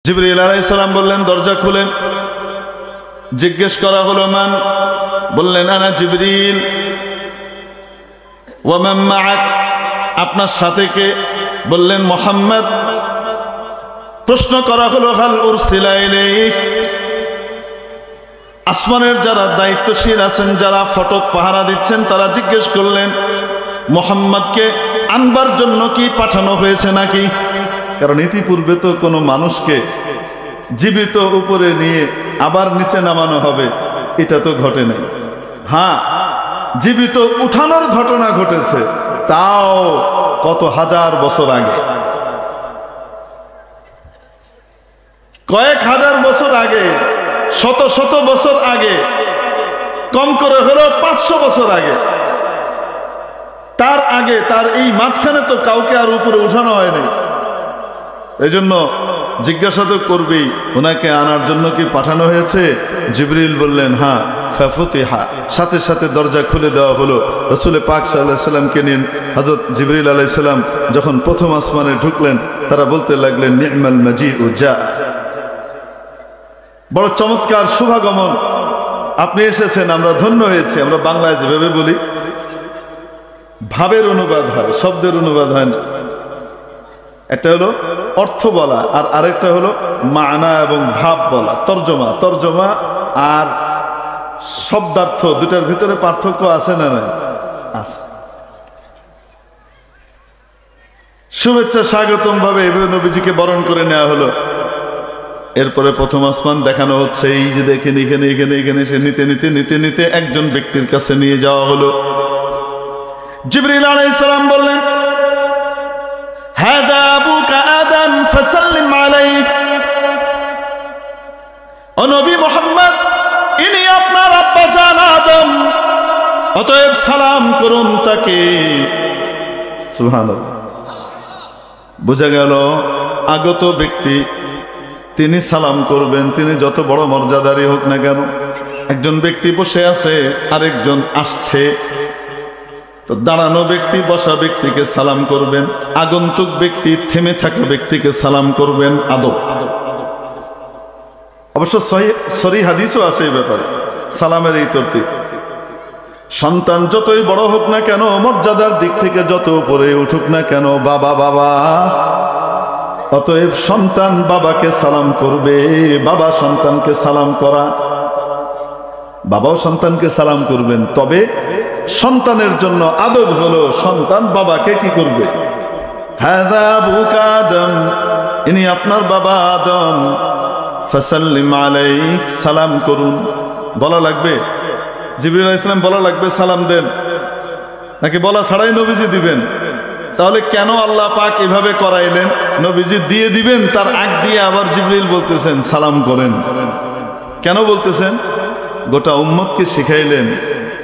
জিবরিল আলাইহিস সালাম বললেন, দরজা খুলেন। জিজ্ঞেস করা হলো, মান? বললেন, আনা জিবরিল। ওয়া মান মাআক? আপনার সাথে কে? বললেন, মুহাম্মদ। প্রশ্ন করা হলো, হাল উরসিলা ইলাইক? আসমানের যারা দায়িত্বশীল আছেন, যারা ফটক পাহারা দিচ্ছেন, তারা জিজ্ঞেস করলেন, মুহাম্মদকে আনবার জন্য কি পাঠানো হয়েছে নাকি? কারণ ইতিপূর্বে তো কোনো মানুষকে জীবিত উপরে নিয়ে আবার নিচে নামানো হবে, এটা তো ঘটে নাই। হ্যাঁ, জীবিত উঠানোর ঘটনা ঘটেছে, তাও কত হাজার বছর আগে, কয়েক হাজার বছর আগে, শত শত বছর আগে, কম করে হলো 500 বছর আগে। তার আগে, তার এই মাঝখানে তো কাউকে আর উপরে উঠানো হয়নি। এই জন্য জিজ্ঞাসা তো করবেই, ওনাকে আনার জন্য কি পাঠানো হয়েছে? জিবরিল বললেন, হ্যাঁ। ফাফুতিহা, সাথে সাথে দরজা খুলে দেওয়া হলো। রাসূল পাক সাল্লাল্লাহু আলাইহি সাল্লামকে নিয়ে হযরত জিবরিল আলাইহিস সালাম যখন প্রথম আসমানে ঢুকলেন, তারা বলতে লাগলেন, নি'মাল মাজিউ জা, বড় চমৎকার শুভাগমন, আপনি এসেছেন, আমরা ধন্য হয়েছি। আমরা বাংলায় যেভাবে বলি, ভাবের অনুবাদ হয়, শব্দের অনুবাদ হয় না। একটা হলো অর্থ বলা, আর আরেকটা হলো মানা এবং ভাব বলা, তর্জমা আর শব্দার্থ, দুটার ভিতরে পার্থক্য আছে না? নাই, আছে। শুভেচ্ছা স্বাগতম ভাবে এভাবে নবীজিকে বরণ করে নেওয়া হলো। এরপরে প্রথম আসমান দেখানো হচ্ছে, এই যে দেখেন এখানে এখানে এখানে, সে নিতে নিতে নিতে নিতে একজন ব্যক্তির কাছে নিয়ে যাওয়া হলো। জিবরিল আলাইহিস সালাম বললেন, হাদা আবুকা আদম ফাসাল্লিম আলাইহি। ও নবী মুহাম্মদ, ইনি আপনার আব্বা জান আদম, অতএব সালাম করুন তাকে। সুবহানাল্লাহ। বোঝা গেল, আগত ব্যক্তি তিনি সালাম করবেন, তিনি যত বড় মর্যাদারই হোক না কেন। একজন ব্যক্তি বসে আছে, আরেকজন আসছে, তো দাঁড়ানো ব্যক্তি বসা ব্যক্তিকে সালাম করবেন, আগন্তুক ব্যক্তি থেমে থাকা ব্যক্তিকে সালাম করবেন। আদব। অবশ্য সহিহ হাদিসও আছে এই ব্যাপারে, সালামের এই তরতিব। সন্তান যতই বড় হোক না কেন, মর্যাদার দিক থেকে যত উপরে উঠুক না কেন, বাবা বাবা, অতএব সন্তান বাবাকে সালাম করবে। বাবা সন্তানকে সালাম করা, বাবাও সন্তানকে সালাম করবেন। তবে সন্তানের জন্য আদব হলো, সন্তান বাবাকে কি করবে? হাযা আবুকা আদম, ইনি আপনার বাবা আদম, ফাসাল্লিম আলাইহি, সালাম করুন। বলা লাগবে? জিবরিল আলাইহিস সালাম বলা লাগবে সালাম দেন, নাকি বলা ছাড়াই নবীজি দিবেন? তাহলে কেন আল্লাহ পাক এভাবে করাইলেন? নবীজি দিয়ে দিবেন, তার আগ দিয়ে আবার জিবরিল বলতেছেন সালাম করেন। কেন বলতেছেন? গোটা উম্মতকে শিখাইলেন,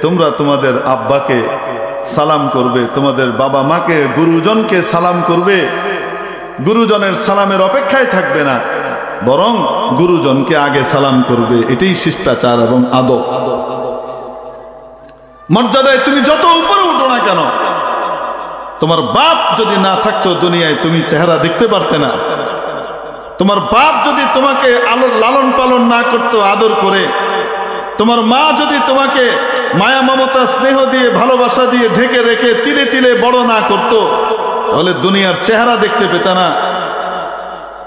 তোমরা তোমাদের আব্বাকে সালাম করবে, তোমাদের বাবা মাকে, গুরুজনকে সালাম করবে। গুরুজনের সালামের অপেক্ষায় থাকবে না, বরং গুরুজনকে আগে সালাম করবে। এটাই শিষ্টাচার এবং আদব। মর্যাদায় তুমি যত উপরে উঠো না কেন, তোমার বাপ যদি না থাকতো দুনিয়ায়, তুমি চেহারা দেখতে পারতে না। তোমার বাপ যদি তোমাকে লালন পালন না করতো আদর করে, তোমার মা যদি তোমাকে মায়া মমতা স্নেহ দিয়ে ভালোবাসা দিয়ে ঢেকে রেখে তিলে তিলে বড় না করতো, তাহলে দুনিয়ার চেহারা দেখতে পেত না।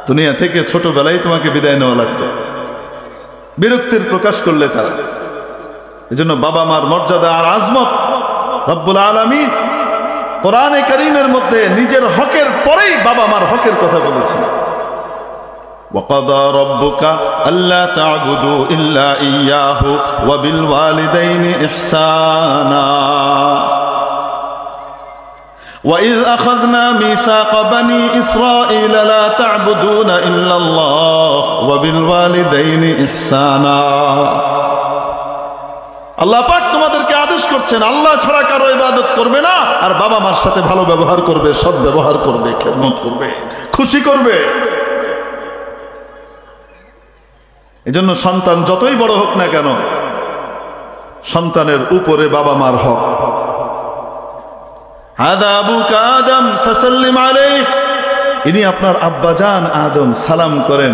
দুনিয়া থেকে ছোটবেলায় তোমাকে বিদায় নেওয়া লাগতো, বিরক্তির প্রকাশ করলে তারা। এজন্য বাবা মার মর্যাদা আর আজমত রব্বুল আলামিন কোরআনে কারীমের মধ্যে নিজের হকের পরেই বাবা মার হকের কথা বলেছেন। وَقَضَى رَبُّكَ أَلَّا تَعْبُدُوا إِلَّا إِيَّاهُ وَبِالْوَالِدَيْنِ إِحْسَانًا وَإِذْ أَخَذْنَا مِيثَاقَ بَنِي إِسْرَائِيلَ لَا تَعْبُدُونَ إِلَّا اللَّهَ وَبِالْوَالِدَيْنِ إِحْسَانًا। আল্লাহ পাক তোমাদেরকে আদেশ করছেন, আল্লাহ ছাড়া কারো ইবাদত করবে না, আর বাবা মার সাথে ভালো ব্যবহার করবে, সৎ ব্যবহার করবে, খেদমত করবে, খুশি করবে। এজন্য সন্তান যতই বড় হোক না কেন, সন্তানের উপরে বাবা মার হক। হাদা আবুকা আদম ফাসাল্লিম আলাইহি, ইনি আপনার আব্বাজান আদম, সালাম করেন।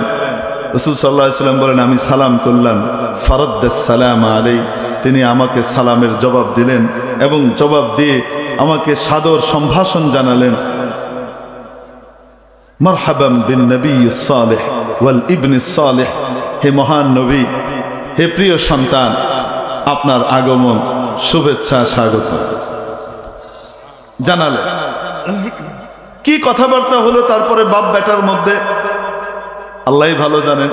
রাসূল সাল্লাল্লাহু আলাইহি ওয়াসাল্লাম বলেন, আমি সালাম করলাম, ফারাদ্দাস সালাম আলাই, তিনি আমাকে সালামের জবাব দিলেন এবং জবাব দিয়ে আমাকে সাদর সম্ভাষণ জানালেন। মারহাবান বিন নবী সালেহ ওয়াল ইবনে সালেহ, হে মহান নবী, হে প্রিয় সন্তান, আপনার আগমন, শুভেচ্ছা, স্বাগত জানালেন। কি কথাবার্তা হলো তারপরে বাপ বেটার মধ্যে আল্লাহই ভালো জানেন।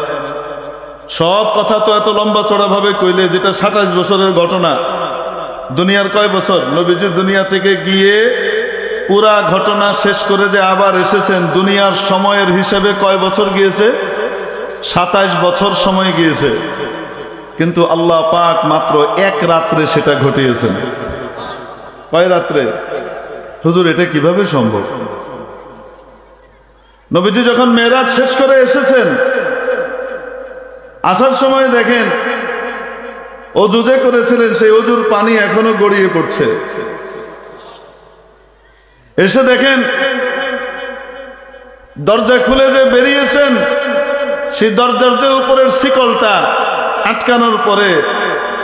সব কথা তো এত লম্বা চড়া ভাবে কইলে, যেটা 27 বছরের ঘটনা, দুনিয়ার কয় বছর, নবীজি দুনিয়া থেকে গিয়ে পুরা ঘটনা শেষ করে যে আবার এসেছেন, দুনিয়ার সময়ের হিসেবে কয় বছর গিয়েছে? 27 বছর সময় গিয়েছে। কিন্তু আল্লাহ পাক মাত্র এক রাত্রে সেটা ঘটিয়েছেন। কয় রাত্রে? হুজুর এটা কিভাবে সম্ভব? নবীজি যখন মেরাজ শেষ করে এসেছেন, আসার সময় দেখেন অজু যে করেছিলেন সেই অজুর পানি এখনো গড়িয়ে পড়ছে। এসে দেখেন দরজা খুলে যে বেরিয়েছেন, সেই দরজার যে উপরের শিকলটা আটকানোর পরে,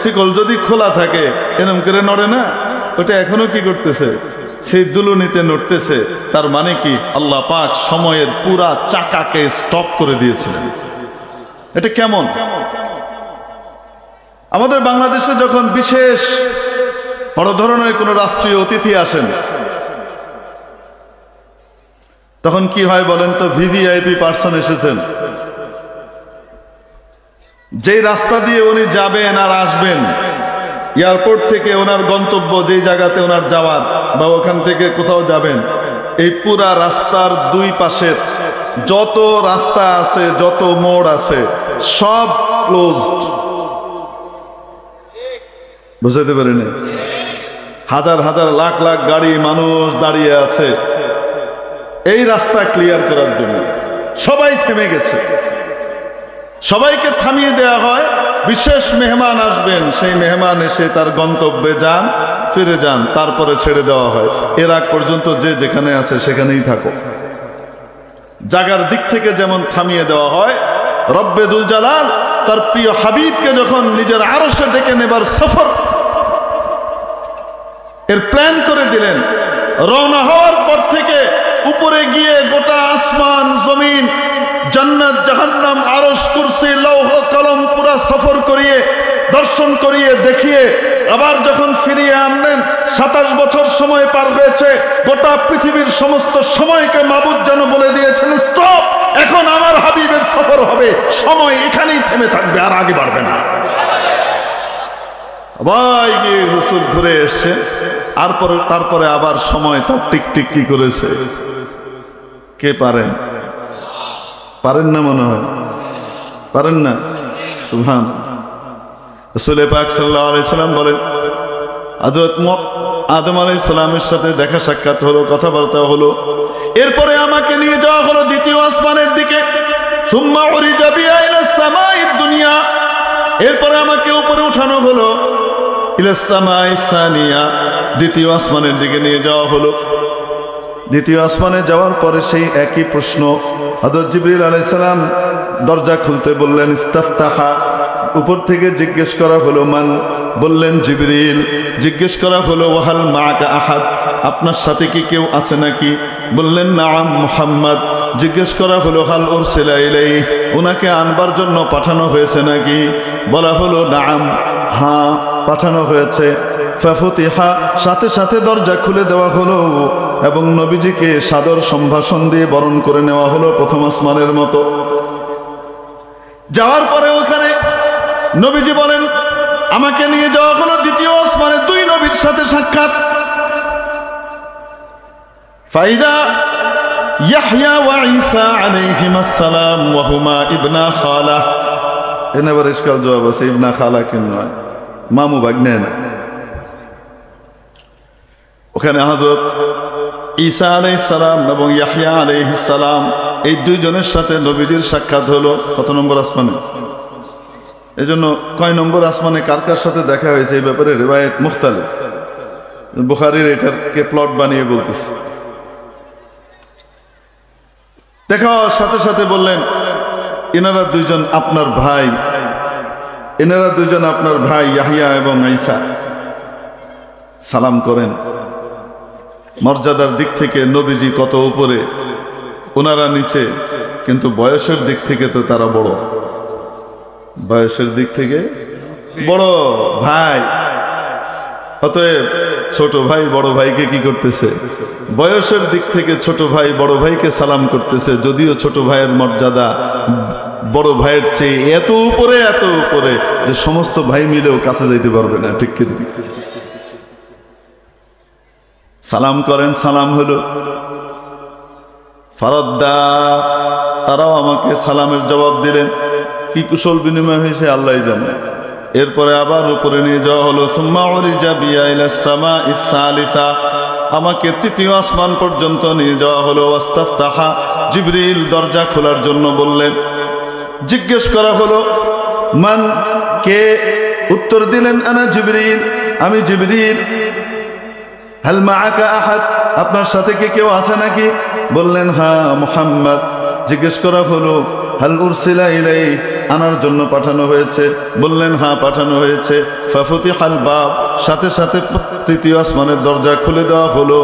শিকল যদি খোলা থাকে এরকম করে নড়ে না, ওটা এখনো কি করতেছে? সেই দুলুনিতে নড়তেছে। তার মানে কি? আল্লাহ পাক সময়ের পুরা চাকাকে স্টপ করে দিয়েছিলেন। এটা কেমন? আমাদের বাংলাদেশে যখন বিশেষ বড় ধরনের কোন রাষ্ট্রীয় অতিথি আসেন, তখন কি হয় বলেন তো? ভিভিআইপি পার্সন এসেছেন, যেই রাস্তা দিয়ে উনি যাবেন আর আসবেন, এয়ারপোর্ট থেকে ওনার গন্তব্য যেই জায়গাতে ওনার যাওয়ার, বা ওখান থেকে কোথাও যাবেন, এই পুরা রাস্তার দুই পাশের যত রাস্তা আছে, যত মোড় আছে, সব ক্লোজড। বুঝতে পারেন? হাজার হাজার লাখ লাখ গাড়ি, মানুষ দাঁড়িয়ে আছে এই রাস্তা ক্লিয়ার করার জন্য। সবাই থেমে গেছে, সবাইকে থামিয়ে দেওয়া হয়। বিশেষ মেহমান আসবেন, সেই মেহমান এসে তার গন্তব্যে যান, ফিরে যান, তারপরে ছেড়ে দেওয়া হয়। এর আগ পর্যন্ত যে যেখানে আছে সেখানেই থাকো। জাগার দিক থেকে যেমন থামিয়ে দেওয়া হয়, রব্বে দুল জালাল তার প্রিয় হাবিবকে যখন নিজের আরশে ডেকে নেবার সফর এর প্ল্যান করে দিলেন, রওনা হওয়ার পর থেকে উপরে গিয়ে গোটা আসমান, জমিন, জান্নাত, জাহান্নাম, আরশ, কুরসি, লৌহ, কলম পুরা সফর করিয়ে, দর্শন করিয়ে, দেখিয়ে আবার যখন ফিরিয়ে আনলেন, 27 বছর সময় পার হয়েছে। গোটা পৃথিবীর সমস্ত সময়কে মাবুদ যেন বলে দিয়েছেন, স্টপ, এখন আমার হাবিবের সফর হবে, সময় এখানেই থেমে থাকবে, আর আগে বাড়বে না। সবাই গিয়ে হুজুর ঘুরে এসছে, তারপরে আবার সময় তার টিকটিক কি করেছে। কে পারেন? পারেন না মনে হয়, পারেন না? সুবহানাল্লাহ। রাসূল পাক সাল্লাল্লাহু আলাইহি সাল্লাম বলেন, হযরত আদম আলাইহিস সালামের সাথে দেখা সাক্ষাৎ হলো, কথাবার্তা হলো। এরপরে আমাকে নিয়ে যাওয়া হলো দ্বিতীয় আসমানের দিকে। সুম্মা উরিজা বিয়া ইলাস সামাইদ দুনিয়া, এরপরে আমাকে উপরে উঠানো হলো ইলাস সামাইস সানিয়া, দ্বিতীয় আসমানের দিকে নিয়ে যাওয়া হলো। দ্বিতীয় আসমানে যাওয়ার পরে সেই একই প্রশ্ন। হযরত জিবরিল আলাইহিস সালাম দরজা খুলতে বললেন, ইস্তাফতাহা, উপর থেকে জিজ্ঞেস করা হলো মান, বললেন জিবরিল। জিজ্ঞেস করা হলো ওয়াহাল মাআকা আহাদ, আপনার সাথে কি কেউ আছে নাকি? বললেন নাআম মুহাম্মদ। জিজ্ঞেস করা হলো হাল উরসিলা ইলাইহি, ওনাকে আনবার জন্য পাঠানো হয়েছে নাকি? বলা হলো নাআম, হ্যাঁ পাঠানো হয়েছে। ফাফুতিহা, সাথে সাথে দরজা খুলে দেওয়া হলো এবং নবীজিকে সাদর সম্ভাষণ দিয়ে বরণ করে নেওয়া হলো প্রথম আসমানের মতো। যাওয়ার পরে ওখানে নবীজি বলেন, আমাকে নিয়ে যাওয়া হলো দ্বিতীয় আসমানে, দুই নবীর সাথে সাক্ষাৎ। ফাইদা ইয়াহইয়া ওয়া ঈসা আলাইহিমাস সালাম ওয়া হুমা ইবনা খালা। এনে আবার ইশকাল জবাব আছে, ইবনা খালা কেন নয়, মামু ভাগ্নে না। ওখানে হযরত ঈসা আলাইহিস সালাম এবং ইয়াহইয়া আলাইহিস সালাম, এই দুইজনের সাথে নবীজির সাক্ষাৎ হলো। কত নম্বর আসমানে? এই জন্য কয় নম্বর আসমানে কার কার সাথে দেখা হয়েছে এই ব্যাপারে রিওয়ায়াত মুখতালিফ। বুখারীর এটাকে প্লট বানিয়ে বলতেছে। দেখা হওয়ার সাথে সাথে বললেন, এনারা দুইজন আপনার ভাই, এনারা দুইজন আপনার ভাই ইয়াহিয়া এবং ঈসা, সালাম করেন। মর্যাদার দিক থেকে নবীজি কত উপরে, ওনারা নিচে, কিন্তু বয়সের দিক থেকে তো তারা বড়, বয়সের দিক থেকে বড় ভাই। অতএব ছোট ভাই বড় ভাইকে কি করতেছে? বয়সের দিক থেকে ছোট ভাই বড় ভাইকে সালাম করতেছে, যদিও ছোট ভাইয়ের মর্যাদা বড় ভাইয়ের চেয়ে এত উপরে, এত উপরে যে সমস্ত ভাই মিলেও কাছে যাইতে পারবে না। ঠিক কি? সালাম করেন, সালাম হলো। ফারাদ্দা, তারাও আমাকে সালামের জবাব দিলেন। কি কুশল বিনিময় হয়েছে আল্লাহই জানে। এরপরে আবার উপরে নিয়ে যাওয়া হলো। সুম্মা উরিজা বিয়া ইলাস সামাইস সালিসা, আমাকে তৃতীয় আসমান পর্যন্ত নিয়ে যাওয়া হলো। ওয়াস্তাফতাহা, জিবরিল দরজা খোলার জন্য বললেন। জিজ্ঞেস করা হলো মান, কে? উত্তর দিলেন আনা জিবরিল, আমি জিবরিল। হাল মাআকা আহাদ, আপনার সাথে কি কেউ আছে নাকি? বললেন হ্যাঁ, মুহাম্মদ। জিজ্ঞেস করা হলো হাল উরসিলা ইলাই, আনার জন্য পাঠানো হয়েছে? বললেন হ্যাঁ, পাঠানো হয়েছে। ফাফুতিহাল বাব, সাথে সাথে তৃতীয় আসমানের দরজা খুলে দেওয়া হলো।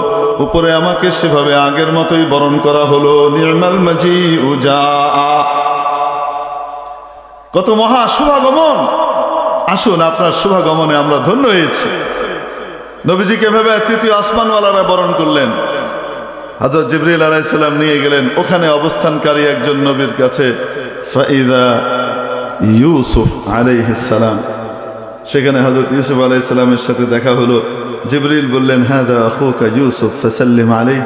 উপরে আমাকে সেভাবে আগের মতোই বরণ করা হলো। নি'মাল মাজিউ জাআ, কত মহা শুভাগমন! আসুন, আপনার শুভাগমনে আমরা ধন্য হয়েছি। নবীজিকে ভেবে তৃতীয় আসমানওয়ালারা বরণ করলেন। হযরত জিবরিল আলাইহিস সালাম নিয়ে গেলেন ওখানে অবস্থানকারী একজন নবীর কাছে। ফাইদা ইউসুফ আলাইহিস সালাম, সেখানে হযরত ইউসুফ আলাইহিস সালামের সাথে দেখা হলো। জিবরিল বললেন হাদা আখুকা ইউসুফ ফাসাল্লিম আলাইহি,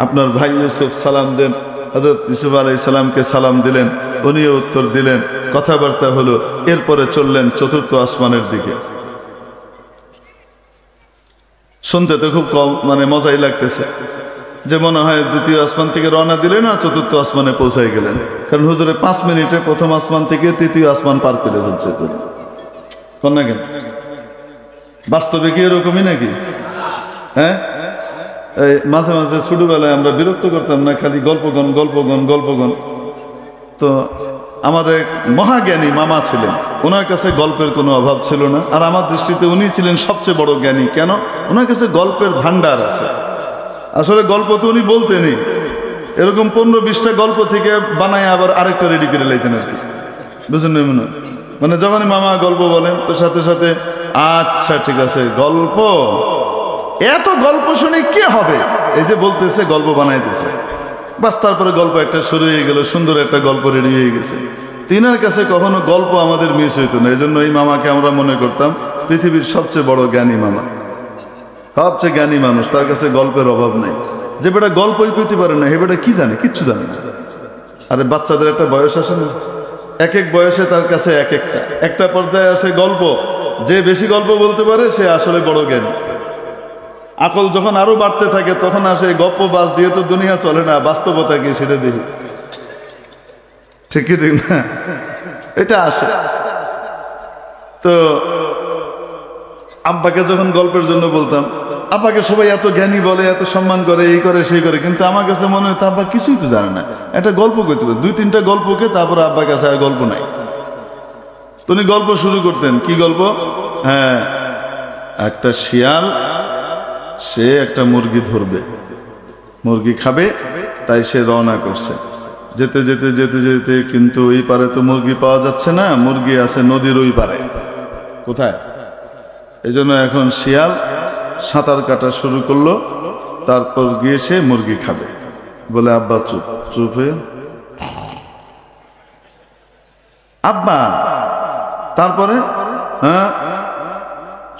আপনার ভাই ইউসুফ, সালাম দেন। হযরত ইউসুফ আলাইহিস সালামকে সালাম দিলেন, উনিও উত্তর দিলেন। কথাবার্তা হলো। এরপরে চললেন চতুর্থ আসমানের দিকে। শুনতে তো খুব কম, মানে মজাই লাগতেছে, যে মনে হয় দ্বিতীয় আসমান থেকে রওনা দিলেন আর চতুর্থ আসমানে পৌঁছাই গেলেন। কারণ হুজুরে 5 মিনিটে প্রথম আসমান থেকে তৃতীয় আসমান পার করে ফেলছে। তো না কেন, বাস্তবে কি এরকমই নাকি? হ্যাঁ, এই মাঝে মাঝে ছোটবেলায় আমরা বিরক্ত করতাম না, খালি গল্পগণ গল্পগণ গল্পগণ। তো আমাদের এক মহাজ্ঞানী মামা ছিলেন, ওনার কাছে গল্পের কোনো অভাব ছিল না। আর আমার দৃষ্টিতে উনি ছিলেন সবচেয়ে বড় জ্ঞানী। কেন? ওনার কাছে গল্পের ভান্ডার আছে। আসলে গল্প তো উনি বলতেনই, এরকম 15-20টা গল্প থেকে বানায় আবার আরেকটা রেডি করে লাইতেন আর কি, বুঝলেন? মানে যখনই মামা গল্প বলেন তো সাথে সাথে আচ্ছা ঠিক আছে, গল্প, এত গল্প শুনে কি হবে, এই যে বলতেছে গল্প বানাইতেছে, বাস তারপরে গল্প একটা শুরু হয়ে গেল, সুন্দর একটা গল্প রেডি হয়ে গেছে। তিনার কাছে কখনো গল্প আমাদের মিস হইতো না। এই জন্য এই মামাকে আমরা মনে করতাম পৃথিবীর সবচেয়ে বড় জ্ঞানী মামা, সবচেয়ে জ্ঞানী মানুষ। তার কাছে গল্পের অভাব নেই। যে বেটা গল্পই কইতে পারে না, হে বেটা কি জানে? কিচ্ছু জানে না। আরে বাচ্চাদের একটা বয়স আসে না, এক এক বয়সে তার কাছে এক একটা পর্যায়ে আসে গল্প। যে বেশি গল্প বলতে পারে সে আসলে বড় জ্ঞানী। আকল যখন আরো বাড়তে থাকে তখন আসে গপ্প বাস দিয়ে তো দুনিয়া চলে না, বাস্তবতা কি সেটা দেখি। ঠিক ঠিক না, এটা আসে। তো আব্বাকে যখন গল্পের জন্য বলতাম, আব্বাকে সবাই এত জ্ঞানী বলে, এত সম্মান করে, এই করে সেই করে, কিন্তু আমার কাছে মনে হতো আব্বা কিছুই তো জানে না। একটা গল্প করতে হবে, 2-3টা গল্পকে, তারপর আব্বার কাছে আর গল্প নাই। তো উনি গল্প শুরু করতেন। কি গল্প? হ্যাঁ, একটা শিয়াল, সে একটা মুরগি ধরবে, মুরগি খাবে, তাই সে রওনা করছে। যেতে যেতে যেতে যেতে কিন্তু ওই পারে তো মুরগি পাওয়া যাচ্ছে না, মুরগি আছে নদীর ওই পারে। কোথায়? এই জন্য এখন শিয়াল সাঁতার কাটা শুরু করলো, তারপর গিয়ে সে মুরগি খাবে। বলে আব্বা চুপ, চুপ হয়ে আব্বা। তারপরে হ্যাঁ,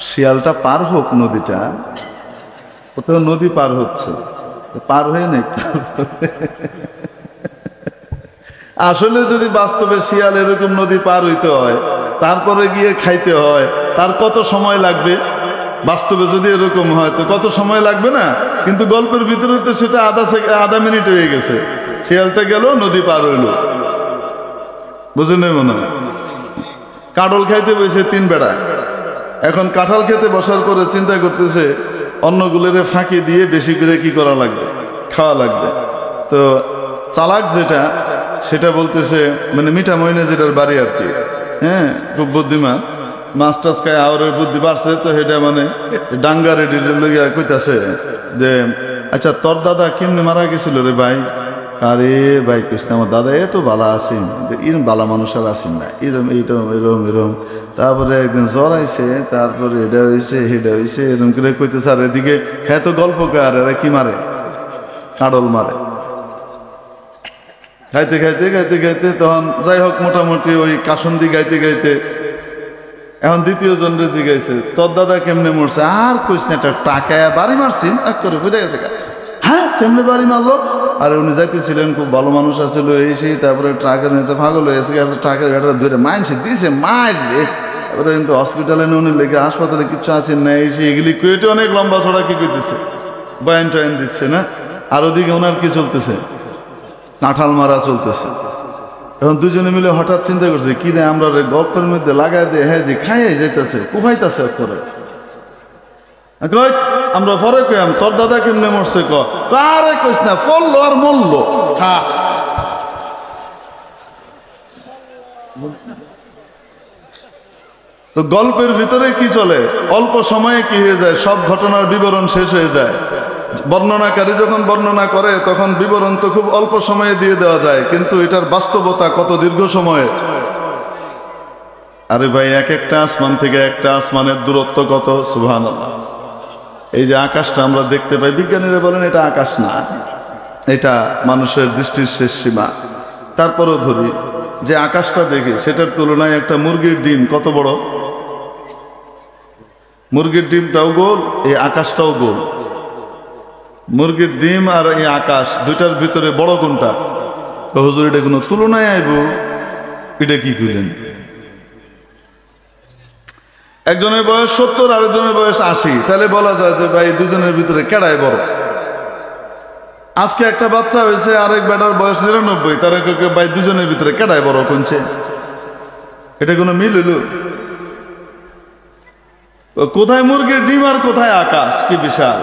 শিয়ালটা পার হোক নদীটা, কোথাও নদী পার হচ্ছে, পার হয়ে নেই। আসলে যদি বাস্তবে শিয়াল এরকম নদী পার হইতে হয়, তারপরে গিয়ে খাইতে হয়, তার কত সময় লাগবে? বাস্তবে যদি এরকম হয় তো কত সময় লাগবে না? কিন্তু গল্পের ভিতরে তো সেটা আধা মিনিট হয়ে গেছে। শিয়ালটা গেল, নদী পার হইল, বুঝলেন? মনে হয় কাঁঠাল খাইতে বসে 3 বেড়া। এখন কাঁঠাল খেতে বসার পরে চিন্তা করতেছে অন্যগুলোরে ফাঁকি দিয়ে বেশি করে কি করা লাগবে, খাওয়া লাগবে। তো চালাক যেটা, সেটা বলতেছে, মানে মিঠা মইনে যেটার বাড়ি আর কি, হ্যাঁ, খুব বুদ্ধিমান, মাছ টাছ খায় আওয়ারের বুদ্ধি বাড়ছে, তো সেটা মানে ডাঙ্গা রেডি লইয়া কইতাছে যে আচ্ছা তোর দাদা কেমনে মারা গেছিল রে ভাই? আরে ভাই কৃষ্ণ, আমার দাদা এত বালা আছেন, এরম বালা মানুষ আর আসেন না, এরম এইরম এরম এরম। তারপরে একদিন জ্বর আইছে, তারপরে এটা হয়েছে সেটা হয়েছে, এরম করে কইতেছে। আর এদিকে হ্যাঁ তো গল্পকার, এরা কি মারে? কাঁড়ল মারে। গাইতে গাইতে গাইতে গাইতে তখন যাই হোক মোটামুটি ওই কাসন্দি গাইতে গাইতে এখন দ্বিতীয় জনরে জিগাইছে তোর দাদা কেমনে মরছে? আর কইস না, একটা টাকায় বাড়ি মারছিন এক করে বুঝে গেছে। হ্যাঁ কেমনে বাড়ি মারলো? আর উনি যাইতেছিলেন, খুব ভালো মানুষ আছিল এই সেই, তারপরে ট্রাকের নিতে পাগল হয়েছে, ট্রাকের গাড়িটা ধরে মাইনছে দিছে মার রে। তারপরে কিন্তু হসপিটালে উনি লেগে হাসপাতালে কিচ্ছু আছেন না, এই সেই এগুলি কুয়েটে অনেক লম্বা ছড়া কি করতেছে, বয়ান টয়ান দিচ্ছে না। আর ওদিকে ওনার কি চলতেছে? কাঁঠাল মারা চলতেছে। এখন দুজনে মিলে হঠাৎ চিন্তা করছে কি রে আমরা গল্পের মধ্যে লাগাই দিয়ে হ্যাঁ যে খাইয়ে যেতেছে কুফাইতেছে করে। আমরা পরে কইম তোর দাদা কেমনে মরছে? কারে কইস না, ফললো আর মরল। তো গল্পের ভিতরে কি চলে, অল্প সময়ে কি হয়ে যায়, সব ঘটনার বিবরণ শেষ হয়ে যায়। বর্ণনাকারী যখন বর্ণনা করে তখন বিবরণ তো খুব অল্প সময়ে দিয়ে দেওয়া যায়, কিন্তু এটার বাস্তবতা কত দীর্ঘ সময়ের। আরে ভাই, এক একটা আসমান থেকে একটা আসমানের দূরত্ব কত, সুবহানাল্লাহ। এই যে আকাশটা আমরা দেখতে পাই, বিজ্ঞানীরা বলেন এটা আকাশ না, এটা মানুষের দৃষ্টির শেষ সীমা। তারপরও ধরি যে আকাশটা দেখি, সেটার তুলনায় একটা মুরগির ডিম কত বড়। মুরগির ডিমটাও গোল, এই আকাশটাও গোল। মুরগির ডিম আর এই আকাশ দুইটার ভিতরে বড় কোনটা? হুজুর এটা কোনো তুলনায় আইব? এটা কি কইলেন? একজনের বয়স 70, আরেকজনের বয়স 80, তাহলে বলা যায় যে ভাই দুজনের ভিতরে কেডাই বড়? আজকে একটা বাচ্চা হয়েছে, আরেক বেটার বয়স 99, তারা ভাই দুজনের ভিতরে কেডাই বড় কোনছে? এটা কোনো মিল হইল? কোথায় মুরগির ডিম আর কোথায় আকাশ? কি বিশাল!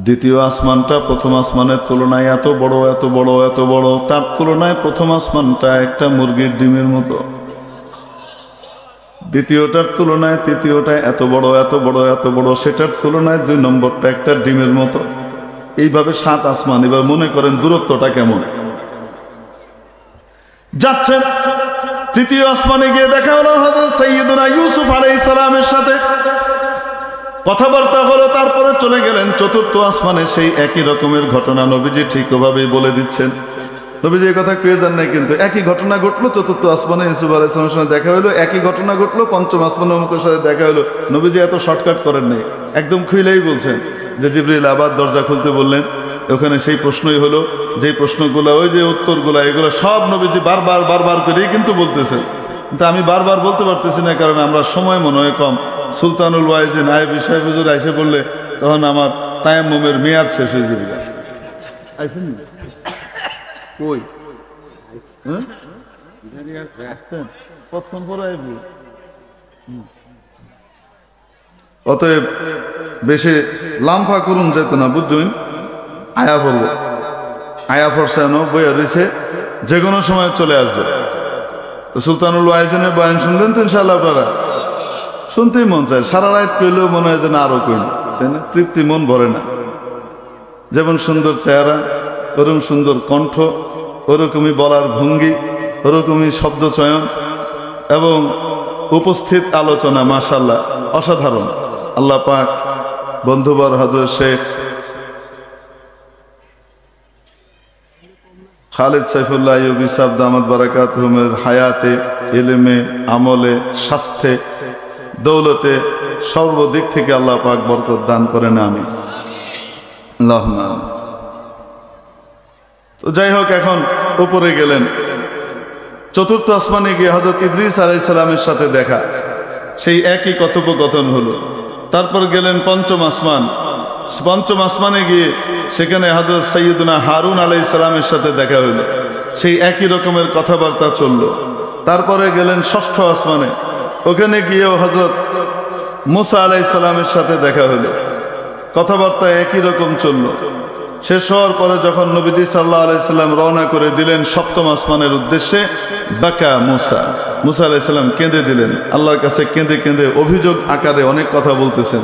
দ্বিতীয় আসমানটা প্রথম আসমানের তুলনায় এত বড় এত বড় এত বড়, তার তুলনায় প্রথম আসমানটা একটা মুরগির ডিমের মতো। দ্বিতীয়টার তুলনায় তৃতীয়টা এত বড় এত বড় এত বড়, সেটার তুলনায় 2 নম্বরটা একটা ডিমের মতো। এইভাবে 7 আসমান। এবার মনে করেন দূরত্বটা কেমন যাচ্ছে। তৃতীয় আসমানে গিয়ে দেখা হলো হযরত সাইয়্যিদুনা ইউসুফ আলাইহিস সালামের সাথে কথাবার্তা হলো। তারপরে চলে গেলেন চতুর্থ আসমানে। সেই একই রকমের ঘটনা নবীজি ঠিক ওভাবেই বলে দিচ্ছেন। নবীজি এই কথা কেউ জান নাই, কিন্তু একই ঘটনা ঘটলো চতুর্থ আসমানে ইউসুফ আলাইহিস সালামের সাথে দেখা হলো, একই ঘটনা ঘটলো পঞ্চম আসমানে অমুকের সাথে দেখা হলো। নবীজি এত শর্টকাট করেন নাই, একদম খুইলেই বলছেন যে জিবরিল আবার দরজা খুলতে বললেন। ওখানে সেই প্রশ্নই হলো, যে প্রশ্নগুলো ওই যে উত্তরগুলো, এগুলো সব নবীজি বারবার বারবার করেই কিন্তু বলতেছেন। কিন্তু আমি বারবার বলতে পারতেছি না, কারণ আমরা সময় মনে হয় কম। সুলতানুল ওয়াইজিন আয় বিষয় হুজুর আইসে বললে তখন আমার তায়াম্মুমের মেয়াদ শেষ হয়ে যাবে। কই অতএব বেশি লাম্ফা করুন যেত না, বুঝছেন? আয়া পড়বো, আয়া ফরসানো বইয়া রয়েছে, যে কোনো সময় চলে আসবে। সুলতানুল ওয়াইজিনের বয়ান শুনবেন তো ইনশাআল্লাহ আপনারা? শুনতেই মন চায়, সারা রাত কইলেও মনে হয় যে না আরো কইন, তাই না? তৃপ্তি মন ভরে না। যেমন সুন্দর চেহারা, ওরকম সুন্দর কণ্ঠ, ওরকমই বলার ভঙ্গি, ওরকমই শব্দ চয়ন এবং উপস্থিত আলোচনা, মাশাআল্লাহ অসাধারণ। আল্লাহ পাক বন্ধুবর হযরত শেখ খালিদ সাইফুল্লাহ আইয়ুবী সাহেব দামাত বারাকাতুহুমের হায়াতে, ইলমে, আমলে, স্বাস্থ্যে, দৌলতে, সর্বদিক থেকে আল্লাহ পাক বরকত দান করেন, আমিন আল্লাহুম্মা। তো যাই হোক, এখন উপরে গেলেন। চতুর্থ আসমানে গিয়ে হযরত ইদ্রিস আলাইহিস সালামের সাথে দেখা, সেই একই কথোপকথন হলো। তারপর গেলেন পঞ্চম আসমান। পঞ্চম আসমানে গিয়ে সেখানে হযরত সাইয়্যিদুনা হারুন আলাইহিস সালামের সাথে দেখা হইল, সেই একই রকমের কথাবার্তা চলল। তারপরে গেলেন ষষ্ঠ আসমানে, ওখানে গিয়েও হযরত মুসা আলাইহিস সালামের সাথে দেখা হইল, কথাবার্তা একই রকম চলল। শেষ হওয়ার পরে যখন নবীজি সাল্লাল্লাহু আলাইহি সাল্লাম রওনা করে দিলেন সপ্তম আসমানের উদ্দেশ্যে, বাকা মুসা, মুসা আলাইহিস সালাম কেঁদে দিলেন, আল্লাহর কাছে কেঁদে কেঁদে অভিযোগ আকারে অনেক কথা বলতেছেন।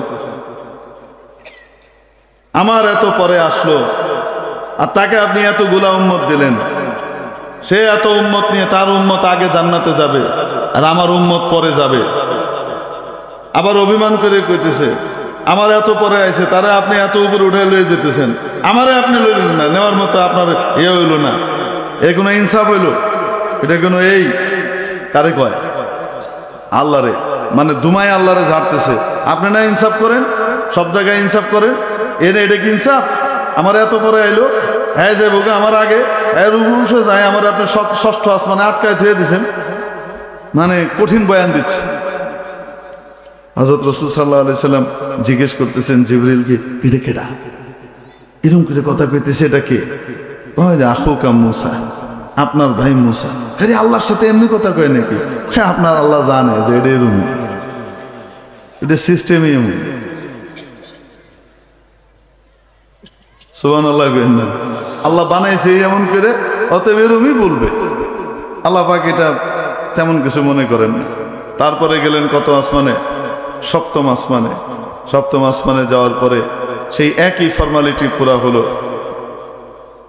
আমার এত পরে আসলো আর তাকে আপনি এতগুলা উম্মত দিলেন, সে এত উম্মত নিয়ে তার উম্মত আগে জান্নাতে যাবে আর আমার উম্মত পরে যাবে। আবার অভিমান করে কইতেছে আমার এত পরে আইছে, তারা আপনি এত উপরে উঠে লয়ে যেতেছেন, আমারে আপনি লইলেন না, নেওয়ার মতো আপনার হইল না। এ কোনো ইনসাফ হইল? এটা কোনো এই কারে কয়? আল্লাহরে, মানে দুমায় আল্লাহরে ঝাড়তেছে। আপনি না ইনসাফ করেন, সব জায়গায় ইনসাফ করেন, এটা কি ইনসাফ? আমার এত পরে আইলো, হ্যাঁ যাইব আমার আগে, রুসে যায়, আমার আপনি ষষ্ঠ আসমানে আটকায় ধুয়ে দিচ্ছেন, মানে কঠিন বয়ান দিচ্ছে। হযরত রাসূল সাল্লাল্লাহু আলাইহি সাল্লাম জিজ্ঞেস করতেছেন জিবরিলকে, এটা কেডা? এরকম করে কথা কইতেছে, এটা কে? ওই যে আখুকা মুসা, আপনার ভাই মুসা। আরে আল্লাহর সাথে এমনি কথা কয় নাকি? হ্যাঁ, আপনার আল্লাহ জানে যে এটা এরকম, এটা সিস্টেমই এমন। সুবহানাল্লাহ, আল্লাহ বানাইছে এমন করে, অতএব এরকমই বলবে। আল্লাহ পাক এটা তেমন কিছু মনে করেন না। তারপরে গেলেন কত আসমানে? সপ্তম আসমানে। সপ্তম আসমানে যাওয়ার পরে সেই একই ফর্মালিটি পুরা হলো।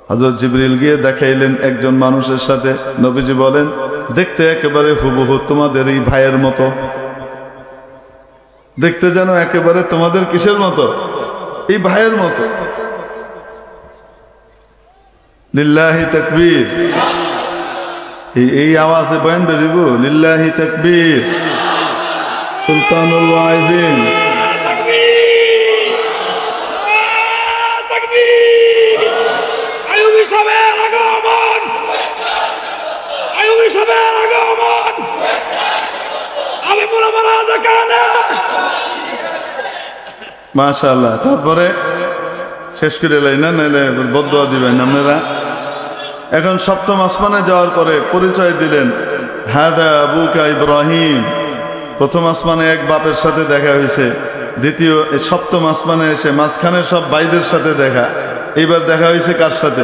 হযরত জিবরিল গিয়ে দেখাইলেন একজন মানুষের সাথে। নবীজি বলেন, দেখতে একেবারে হুবহু তোমাদের এই ভাইয়ের মতো, দেখতে যেন একেবারে তোমাদের কিসের মতো? এই ভাইয়ের মতো। লিল্লাহি তাকবীর, এই আওয়াজে বয়ান বেরিব, লিল্লাহি তাকবীর, সুলতানুল ওয়াইজিন। মাশাআল্লাহ। তারপরে শেষ করে লাইনা, নাইলে বদদুয়া দিবেন আপনারা। এখন সপ্তম আসমানে যাওয়ার পরে পরিচয় দিলেন, হাদা আবুকা ইব্রাহিম। প্রথম আসমানে এক বাপের সাথে দেখা হয়েছে, দ্বিতীয় সপ্তম আসমানে এসে মাঝখানে সব ভাইদের সাথে দেখা। এইবার দেখা হয়েছে কার সাথে?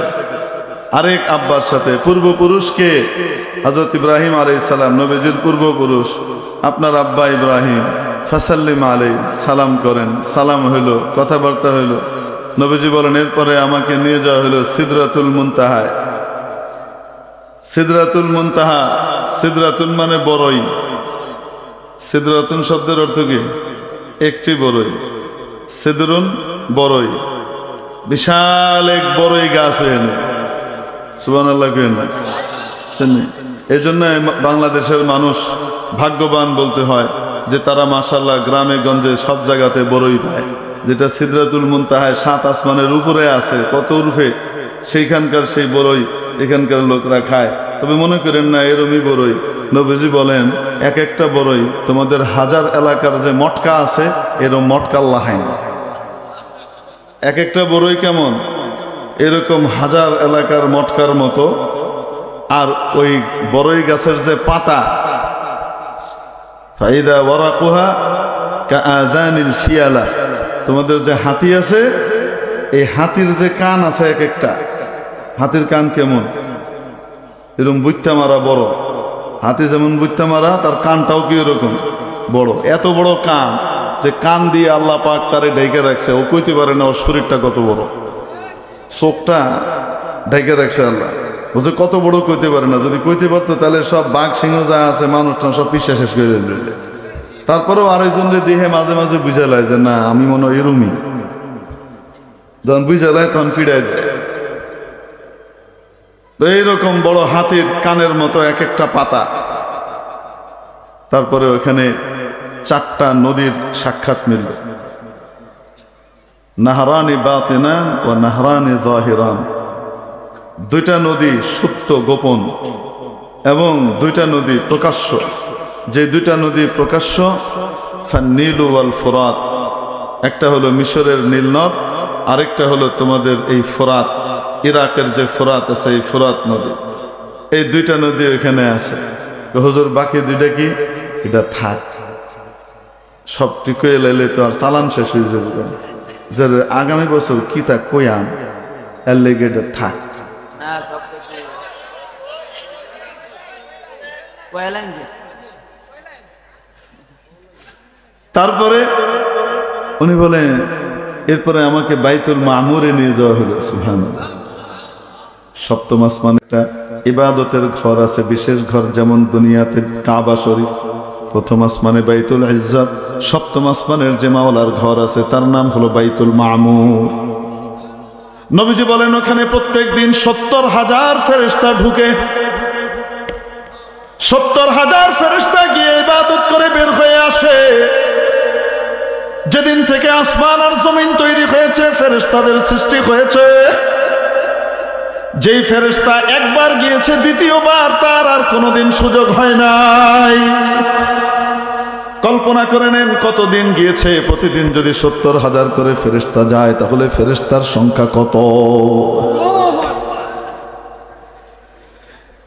আরেক আব্বার সাথে। পূর্বপুরুষকে হযরত ইব্রাহিম আলাইহিস সালাম, নবীজির পূর্বপুরুষ, আপনার আব্বা ইব্রাহিম। ফাসাল্লিম আলাইহি, সালাম করেন। সালাম হইল, কথাবার্তা হইল। নবীজি বলেন, এরপরে আমাকে নিয়ে যাওয়া হলো সিদরাতুল মুনতাহায়। সিদরাতুল মুনতাহা, সিদরাতুল মানে বড়ই। সিদরাতুন শব্দের অর্থ কি? একটি বড়ই। সিদরুন বড়ই, বিশাল এক বড়ই গাছ হয়ে নেই। সুবহানাল্লাহ কেন? এই জন্য বাংলাদেশের মানুষ ভাগ্যবান বলতে হয় যে তারা মাশাআল্লাহ গ্রামে গঞ্জে সব জায়গাতে বড়ই পায়। যেটা সিদরাতুল মুনতাহায় 7 আসমানের উপরে আছে, কত উর্ফে, সেইখানকার সেই বড়ই এখানকার লোকরা খায়। তবে মনে করেন না এরমই বড়ই। নবীজি বলেন, এক একটা বড়ই তোমাদের হাজার এলাকার যে মটকা আছে, এরকম মটকা আল্লাহ খায় না। এক একটা বড়ই কেমন? এরকম হাজার এলাকার মটকার মতো। আর ওই বড়ই গাছের যে পাতা, ফাইদা ওয়ারাকুহা কাআযানিল ফিয়ালা, তোমাদের যে হাতি আছে, এই হাতির যে কান আছে, এক একটা হাতির কান কেমন? এরকম বুইত্তা মারা বড়। হাতি যেমন বুইত্তা মারা, তার কানটাও কি এরকম বড়। এত বড় কান, যে কান দিয়ে আল্লাহ পাক তারে ঢেকে রাখছে। ও কইতে পারে না ওর শরীরটা কত বড়, চোখটা ঢেকে রাখছে আল্লাহ। ও যে কত বড় কইতে পারে না। যদি কইতে পারতো তাহলে সব বাঘ সিংহ যা আছে মানুষটা সব পিছিয়ে শেষ করে দিলে। তারপরেও আরেকজনের দেহে মাঝে মাঝে বুঝালায় যে না, আমি মনে হয় এরুমি। যখন বুঝালায় তখন ফিরাই দেয়। তো এইরকম বড় হাতির কানের মতো এক একটা পাতা। তারপরে ওখানে 4টা নদীর সাক্ষাৎ মিলল, নাহরানি বাতিনান ও নাহরানি জাহিরান। 2টা নদী সুপ্ত গোপন এবং 2টা নদী প্রকাশ্য। যে 2টা নদী প্রকাশ্য, ফান্নীল ওয়াল ফুরাত, একটা হলো মিশরের নীলনদ, আরেকটা হলো তোমাদের এই ফুরাত, ইরাকের যে ফুরাত আছে, এই ফুরাত নদী। এই 2টা নদী ওইখানে আছে। হুজুর বাকি 2টা কি? এটা থাক, সব ঠিক হয়ে লাইলে তো আর চালান শেষ হয়ে যাবে। যে আগামী বছর কি তা কইয়াম, এর লেগে এটা থাক। তারপরে উনি বলেন এরপরে আমাকে বাইতুল মামুরে নিয়ে যাওয়া হলো। সুবহানাল্লাহ। সপ্তম আসমানে একটা ইবাদতের ঘর আছে, বিশেষ ঘর, যেমন দুনিয়াতে কাবা শরীফ। প্রথম আসমানে বাইতুল ইজ্জত, সপ্তম আসমানের যে মাওলার ঘর আছে তার নাম হলো বাইতুল মামুর। নবীজি বলেন ওখানে প্রত্যেক দিন 70,000 ফেরেশতা ঢুকে। 70,000 ফেরেশতা গিয়ে ইবাদত করে বের হয়ে আসে। যেদিন থেকে আসমান আর জমিন তৈরি হয়েছে, ফেরেশতাদের সৃষ্টি হয়েছে, যেই ফেরেশতা একবার গিয়েছে দ্বিতীয়বার তার আর কোনোদিন সুযোগ হয় নাই। কল্পনা করে নেন কতদিন গিয়েছে। প্রতিদিন যদি 70,000 করে ফেরেশতা যায় তাহলে ফেরেশতার সংখ্যা কত?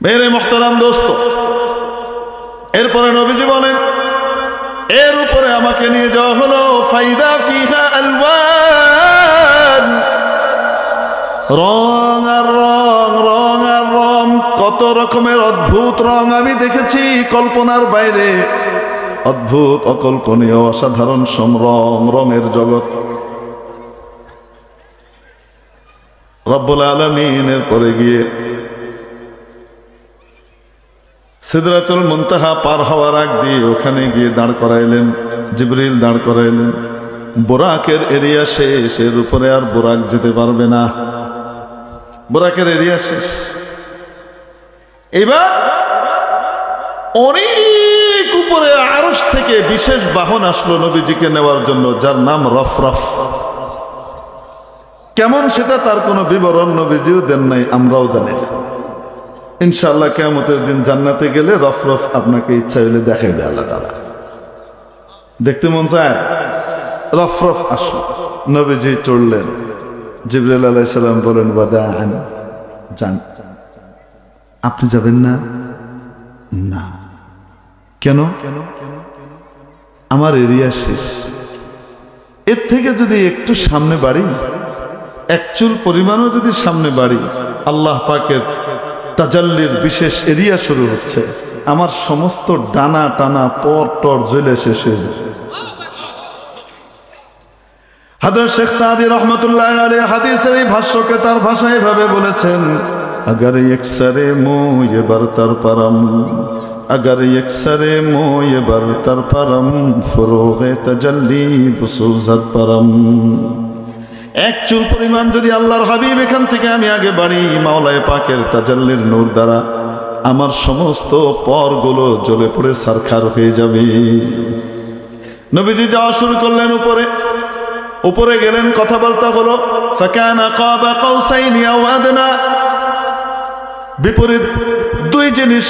মেরে মুহতারাম দোস্ত, এরপরে নবীজি বলেন এর উপরে আমাকে নিয়ে যাওয়া হলো। ফাইদা ফিহা আলওয়ান, রং আর রং, রং আর রং, কত রকমের অদ্ভুত রং আমি দেখেছি, কল্পনার বাইরে, অদ্ভুত, অকল্পনীয়, অসাধারণ রং, রঙের জগৎ। রব্বুল আলামিনের পরে গিয়ে সিদরাতুল মুনতাহা পার হওয়ার আগ দিয়ে ওখানে গিয়ে দাঁড় করাইলেন, জিবরিল দাঁড় করাইলেন। বোরাকের এরিয়া শেষ, এর উপরে আর বোরাক যেতে পারবে না, বোরাকের এরিয়া শেষ। এবার অনেক উপরে আরশ থেকে বিশেষ বাহন আসলো নবীজিকে নেওয়ার জন্য, যার নাম রফরফ। কেমন সেটা তার কোনো বিবরণ নবীজিও দেন নাই, আমরাও জানি না। ইনশাআল্লাহ কিয়ামতের দিন জান্নাতে গেলে রফরফ আপনাকে ইচ্ছা হইলে দেখাইবে আল্লাহ তাআলা। দেখতে মন চায়? রফরফ আসলো, নবীজি চড়লেন। জিবরাইল আলাইহিস সালাম বলেন ওয়াদাআন, যান। আপনি যাবেন না? না। কেন? আমার এরিয়া শেষ, এর থেকে যদি একটু সামনে বাড়ি, এক চুল পরিমাণও যদি সামনে বাড়ি, আল্লাহ পাকের তাজাল্লির বিশেষ এরিয়া শুরু হচ্ছে, আমার সমস্ত ডানা টানা পর টর জ্বলে শেষ হয়ে যায়। হযরত শেখ সাদি রহমাতুল্লাহ আলাইহি হাদিসের এই ভাষ্যকে তার ভাষায় ভাবে বলেছেন, अगर यकसरे मो ये बरतर परम, अगर यकसरे मो ये बरतर परम, फरोगे तजल्ली बुसूजत परम। এক চুল পরিমাণ যদি আল্লাহর হাবিব এখান থেকে আমি আগে বাড়ি, মাওলায়ে পাকের তাজাল্লির নূর দ্বারা আমার সমস্ত পরগুলো জ্বলে পড়ে সারখার হয়ে যাবে। নবীজি যাওয়া শুরু করলেন উপরে। উপরে গেলেন, কথাবার্তা হলো। ফাকানা কাবা কাউসাইনি আও আদনা, বিপরীত দুই জিনিস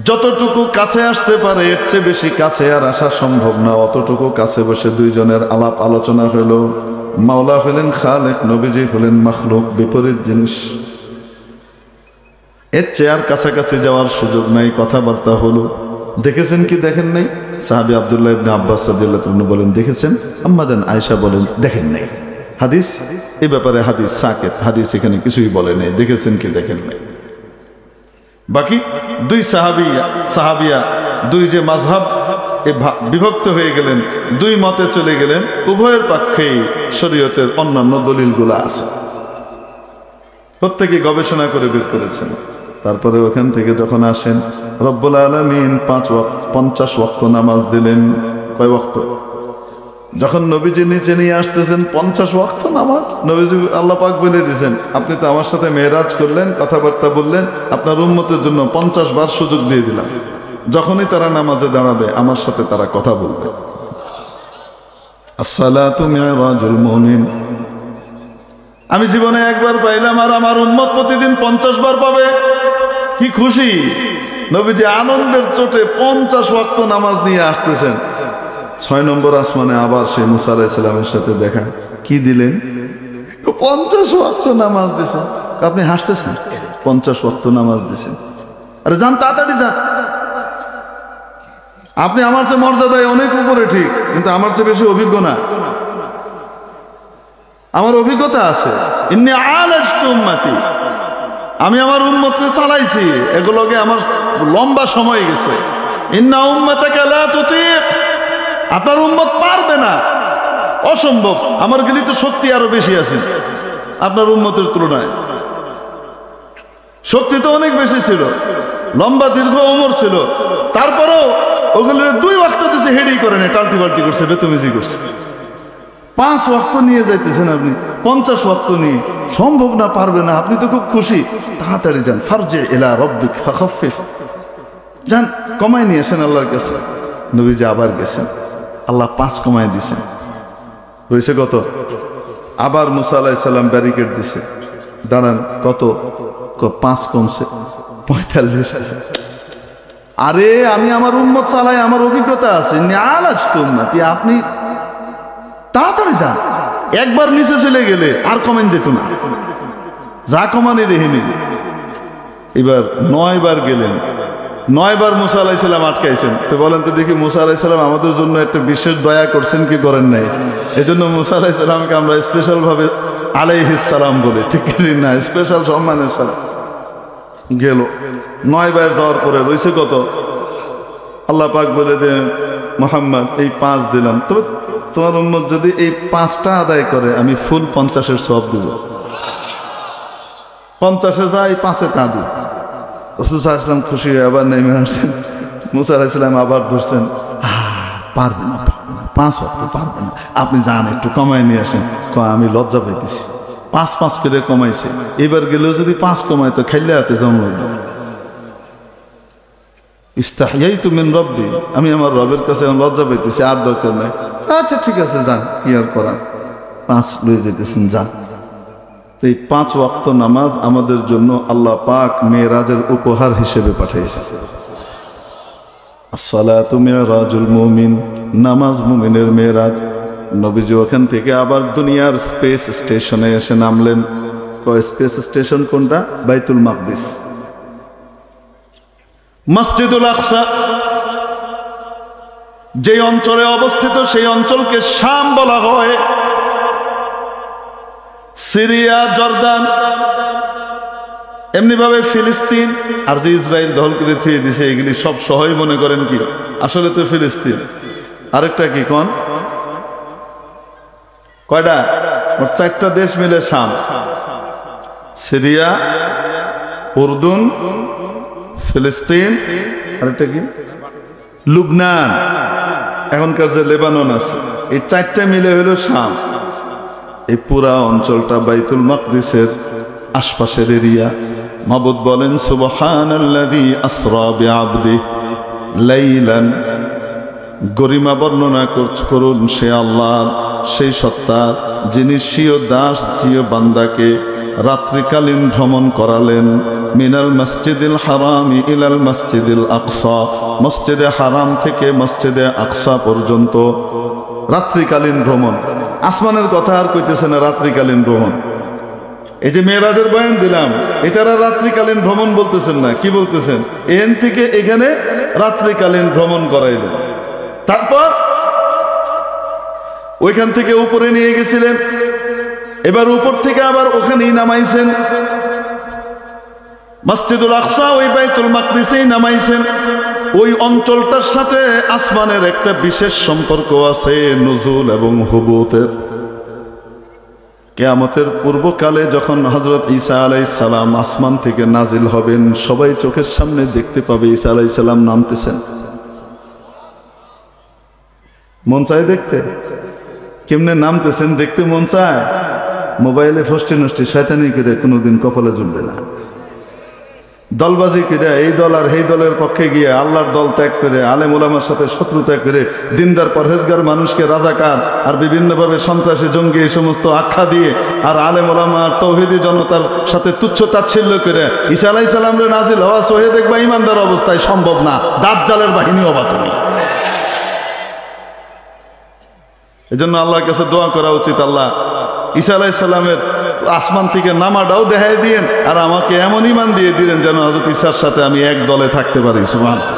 যতটুকু কাছে আসতে পারে এর চেয়ে বেশি কাছে আর আসা সম্ভব না, অতটুকু কাছে বসে দুইজনের আলাপ আলোচনা হলো। মাওলা হলেন খালেক, নবীজি হলেন মাখলুক, বিপরীত জিনিস। এর চেয়ে আর কাছাকাছি যাওয়ার সুযোগ নাই, কথাবার্তা হলো। দেখেছেন কি দেখেন নাই? সাহাবী আব্দুল্লাহ ইবনে আব্বাস রাদিয়াল্লাহু আনহু বলেন দেখেছেন, আম্মা জান আয়েশা বলেন দেখেন নাই। হাদিস এই ব্যাপারে হাদিস সাকেত, হাদিস এখানে কিছুই বলে নেই, দেখেছেন কি দেখেন নাই। বাকি দুই সাহাবিয়া দুই যে মাযহাব বিভক্ত হয়ে গেলেন, দুই মতে চলে গেলেন, উভয়ের পক্ষেই শরীয়তের অন্যান্য দলিলগুলো আছে, প্রত্যেকে গবেষণা করে বের করেছেন। তারপরে ওখান থেকে যখন আসেন, রব্বুল আলামিন 50 ওয়াক্ত নামাজ দিলেন। কয় ওয়াক্ত? যখন নবীজি নিচে নিয়ে আসতেছেন 50 ওয়াক্ত নামাজ, নবীজি আল্লাহ পাক বলে দিয়েছেন, আপনি তো আমার সাথে মেরাজ করলেন, কথাবার্তা বললেন, আপনার উম্মতের জন্য 50 বার সুযোগ দিয়ে দিলাম। যখনই তারা নামাজে দাঁড়াবে আমার সাথে তারা কথা বলবে। আসসালাতু মিরাজুল মুমিন। আমি জীবনে একবার পাইলাম আর আমার উম্মত প্রতিদিন 50 বার পাবে। কি খুশি! নবীজি আনন্দের চোটে 50 ওয়াক্ত নামাজ নিয়ে আসতেছেন। 6 নম্বর আসমানে আবার সেই মুসা আলাইহিস সালামের সাথে দেখা। কি দিলেন? 50 ওয়াক্ত নামাজ দিয়েছেন। আপনি হাসতেছেন? 50 ওয়াক্ত নামাজ দিয়েছেন। আরে যান, তাড়াতাড়ি যান। আপনি আমার চেয়ে মর্যাদায় অনেক উপরে, ঠিক, কিন্তু আমার চেয়ে বেশি অভিজ্ঞ না। আমার অভিজ্ঞতা আছে। ইন্নী আলাজতু উম্মতি, আমি আমার উম্মতকে চালাইছি, এগুলোকে আমার লম্বা সময় গেছে। ইন্না উম্মাতাকা লা তুতিক, আপনার উম্মত পারবে না, অসম্ভব। আমার গেলি তো শক্তি আরো বেশি আছে আপনার উম্মতের তুলনায়, শক্তি তো অনেক বেশি ছিল, লম্বা দীর্ঘ ওমর ছিল, তারপরেও ওগুলোর 2 ওয়াক্ত দিছে, হেডি করে নেই, টাল্টি বাল্টি করছে, বেতমিজি করছে। 5 ওয়াক্ত নিয়ে যাইতেছেন আপনি, 50 ওয়াক্ত নিয়ে, সম্ভব না, পারবে না। আপনি তো খুব খুশি, তাড়াতাড়ি যান, ফারজি ইলা রব্বিক ফাখাফিফ, যান কমায় নিয়ে আসেন আল্লাহর কাছে। নবীজি আবার গেছেন, আল্লাহ 5 কমায় দিছেন, রয়েছে কত? আবার মুসা আলাইহিস সালাম ব্যারিকেড দিছে, দাঁড়ান, কত? 5 কমছে, 45 আছে। আরে আমি আমার উম্মত চালাই, আমার অভিজ্ঞতা আছে। আলাজতু উম্মতি, আপনি তাড়াতাড়ি যান। একবার নিচে চলে গেলে আর কমেন যেত না, যা কমানি রেহে নিলে। এবার 9 বার গেলেন, 9 বার মুসা আলাইহিস সালাম আটকাইছেন। তো বলেন তো দেখি, মুসা আলাইহিস সালাম আমাদের জন্য একটা বিশেষ দয়া করছেন কি করেন নাই? এজন্য মুসা আলাইহিস সালামকে আমরা স্পেশাল ভাবে আলাইহিস সালাম বলি, ঠিক না? স্পেশাল সম্মানের সাথে গেল। 9 বার যাওয়ার পরে রয়েছে কত? আল্লাহ পাক বলে দিলেন, মুহাম্মদ এই 5 দিলাম, তবে তোমার উম্মত যদি এই 5টা আদায় করে আমি ফুল 50-এর সওয়াব দেব। 50-এ যায়, 5-এ তা দিই। রাসূল সাল্লাল্লাহু আলাইহি ওয়াসাল্লাম খুশি হয়ে আবার নেমে আসছেন। মুসা আলাইহিস সালাম আবার ধরছেন, পারবে না, 5 ওয়াক্ত পারবে না, আপনি যান একটু কমায় নিয়ে আসেন। আমি লজ্জা পাইতেছি, 5 করে কমাইছে। এবার গেলেও যদি 5 কমায় তো খাইলে হাতে জমা। ইস্তাহইয়াইতু মিন রব্বি, আমি আমার রবের কাছে লজ্জা পাইতেছি, আর দরকার নাই। আচ্ছা ঠিক আছে, যান, কি আর করা, 5 লয়ে যেতেছেন, যান। এই 5 ওয়াক্ত নামাজ আমাদের জন্য আল্লাহ পাক মেরাজের উপহার হিসেবে পাঠাইছে। আসসালাতু মিরাজুল মুমিন, নামাজ মুমিনের মেরাজ। নবীজি ওখান থেকে আবার দুনিয়ার স্পেস স্টেশনে এসে নামলেন। স্পেস স্টেশন কোনটা? বাইতুল মাকদিস, মসজিদুল আকসা যে অঞ্চলে অবস্থিত, সেই অঞ্চলকে শাম বলা হয়। সিরিয়া, জর্দান, এমনি ভাবে ফিলিস্তিন, আর যে ইসরায়েল দখল করে থুয়ে দিছে, এগুলি সব সহই মনে করেন কি, আসলে তো ফিলিস্তিন। আরেকটা কি কোন? কয়টা? 4টা দেশ মিলে শাম। সিরিয়া, উর্দুন, ফিলিস্তিন, আরেকটা কি? লুবনান, এখনকার যে লেবানন আছে, এই 4টা মিলে হলো শাম। এই পুরা অঞ্চলটা বাইতুল মাকদিসের আশপাশের এরিয়া। মাবুদ বলেন, সুবহানাল্লাযী আসরা বিআবদি লাইলান, গরিমা বর্ণনা করুন সে আল্লাহ, সেই সত্তা যিনি স্বীয় দাস জিও বান্দাকে রাত্রিকালীন ভ্রমণ করালেন। মিনাল মসজিদিল হারামি ইলাল মসজিদিল আকসা, মসজিদে হারাম থেকে মসজিদে আকসা পর্যন্ত রাত্রিকালীন ভ্রমণ। আসমানের কথা আর কইতেছে না, রাত্রিকালীন ভ্রমণ। এই যে মেরাজের বয়ান দিলাম, এটারা রাত্রিকালীন ভ্রমণ বলতেছেন না, কি বলতেছেন? এখান থেকে এখানে রাত্রিকালীন ভ্রমণ করাইলেন, তারপর ওইখান থেকে উপরে নিয়ে গেছিলেন, এবার উপর থেকে আবার ওখানেই নামাইছেন। মসজিদুল আকসা ওই বাইতুল মাকদিসেই নামাইছেন। ওই অঞ্চলটার সাথে আসমানের একটা বিশেষ সম্পর্ক আছে, নুজুল এবং হুবুতের। কিয়ামতের পূর্বকালে যখন হযরত ঈসা আলাইহিস সালাম আসমান থেকে নাজিল হবেন, সবাই চোখের সামনে দেখতে পাবে ঈসা আলাইহিস সালাম নামতেছেন। মন চায় দেখতে? কেমনে নামতেছেন দেখতে মন চায়? মোবাইলে ফষ্টি নষ্টি শয়তানি করে কোনোদিন কপালে জুটবে না। দলবাজি করে এই দল আর এই দলের পক্ষে গিয়ে আল্লাহর দল ত্যাগ করে, আলেম ওলামার সাথে শত্রুতা করে, দিনদার পরহেজগার মানুষকে রাজাকার আর বিভিন্নভাবে সন্ত্রাসী জঙ্গি এই সমস্ত আখ্যা দিয়ে, আর আলেম ওলামা আর তৌহিদি জনতার সাথে তুচ্ছ তাচ্ছিল্য করে ঈসা আলাইহিস সালামের নাজিল হওয়া সহে দেখবা ইমানদার অবস্থায় সম্ভব না। দাজ্জালের বাহিনী হবা তুমি। এজন্য আল্লাহর কাছে দোয়া করা উচিত, আল্লাহ ঈসা আলাইহিস সালামের আসমান থেকে নামাটাও দেখাই দিয়েন, আর আমাকে এমন ইমান দিয়ে দিলেন যেন হযরত ঈসার সাথে আমি এক দলে থাকতে পারি। সুবহানাল্লাহ।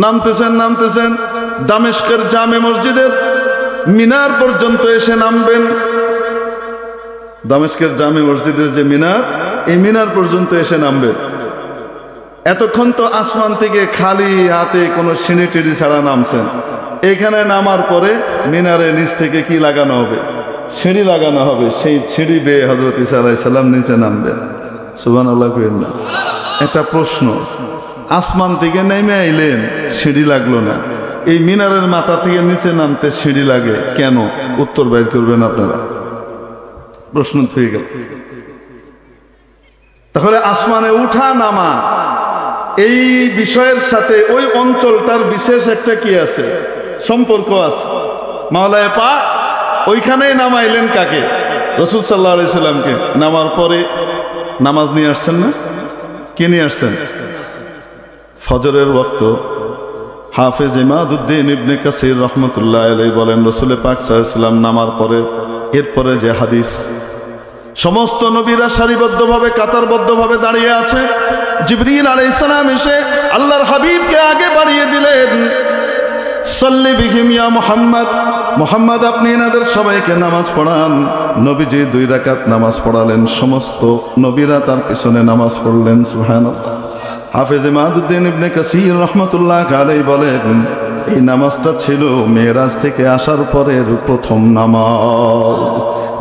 নামতেছেন দামেস্কের জামে মসজিদের মিনার পর্যন্ত এসে নামবেন। দামেস্কের জামে মসজিদের যে মিনার, এই মিনার পর্যন্ত এসে নামবেন। এতক্ষণ তো আসমান থেকে খালি হাতে কোনো সিঁড়ি টিড়ি ছাড়া নামছেন, এখানে নামার পরে মিনারের নিচ থেকে কি লাগানো হবে? সিঁড়ি লাগানো হবে। সেই সিঁড়ি বেয়ে হযরত ঈসা আলাইহিস সালাম নিচে নামবেন। সুবহানাল্লাহ কইেন না। একটা প্রশ্ন, আসমান থেকে নেমে আইলেন, সিঁড়ি লাগলো না, এই মিনারের মাথা থেকে নিচে নামতে সিঁড়ি লাগে কেন? উত্তর বের করবেন আপনারা। প্রশ্ন থেকে গেল। তাহলে আসমানে উঠা নামা এই বিষয়ের সাথে ওই অঞ্চলটার বিশেষ একটা কি আছে? সম্পর্ক আছে। মাওলায়ে পাক ওইখানেই নামাইলেন কাকে? রাসূল সাল্লাল্লাহু আলাইহি সাল্লামকে। নামার পরে নামাজ নিয়ে আসছেন না? কে নিয়ে আসছেন? ফজরের ওয়াক্ত হাফেজ ইমাদউদ্দিন ইবনে কাসির রহমতুল্লাহ আলাইহি বলেন, রাসূল পাক সাল্লাল্লাহু আলাইহি সাল্লাম নামার পরে এরপরে যে হাদিস, সমস্ত নবীরা সারিবদ্ধভাবে কাতারবদ্ধভাবে দাঁড়িয়ে আছে। জিবরিল আলাইহিস সালাম এসে আল্লাহর হাবিবকে আগে বাড়িয়ে দিলেন, সাল্লি বিহিম ইয়া মুহাম্মদ, মুহাম্মদ আপনি এনাদের সবাইকে নামাজ পড়ান। নবীজি 2 রাকাত নামাজ পড়ালেন, সমস্ত নবীরা তার পিছনে নামাজ পড়লেন। সুবহানাল্লাহ। হাফেজ ইমাদউদ্দিন ইবনে কাসির রহমতুল্লাহ আলাইহি বলেন, এই নামাজটা ছিল মেরাজ থেকে আসার পরের প্রথম নামাজ।